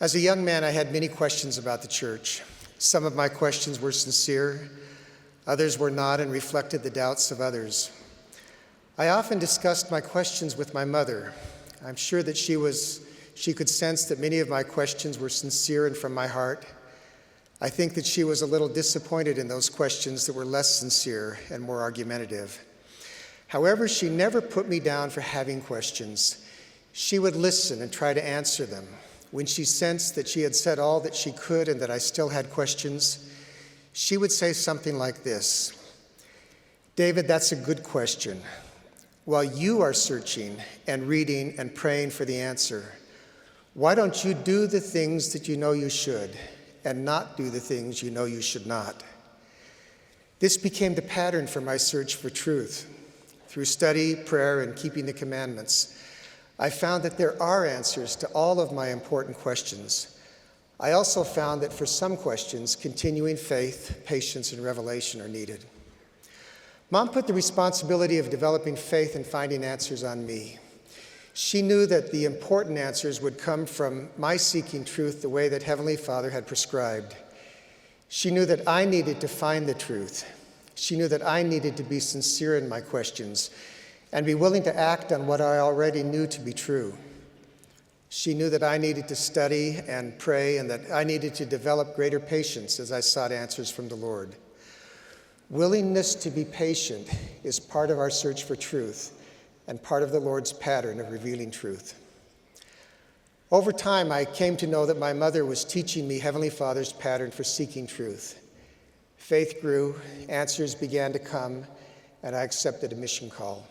As a young man, I had many questions about the church. Some of my questions were sincere, others were not and reflected the doubts of others. I often discussed my questions with my mother. I'm sure that she could sense that many of my questions were sincere and from my heart. I think that she was a little disappointed in those questions that were less sincere and more argumentative. However, she never put me down for having questions. She would listen and try to answer them. When she sensed that she had said all that she could and that I still had questions, she would say something like this: "David, that's a good question. While you are searching and reading and praying for the answer, why don't you do the things that you know you should and not do the things you know you should not?" This became the pattern for my search for truth. Through study, prayer, and keeping the commandments, I found that there are answers to all of my important questions. I also found that for some questions, continuing faith, patience, and revelation are needed. Mom put the responsibility of developing faith and finding answers on me. She knew that the important answers would come from my seeking truth the way that Heavenly Father had prescribed. She knew that I needed to find the truth. She knew that I needed to be sincere in my questions and be willing to act on what I already knew to be true. She knew that I needed to study and pray and that I needed to develop greater patience as I sought answers from the Lord. Willingness to be patient is part of our search for truth and part of the Lord's pattern of revealing truth. Over time, I came to know that my mother was teaching me Heavenly Father's pattern for seeking truth. Faith grew, answers began to come, and I accepted a mission call.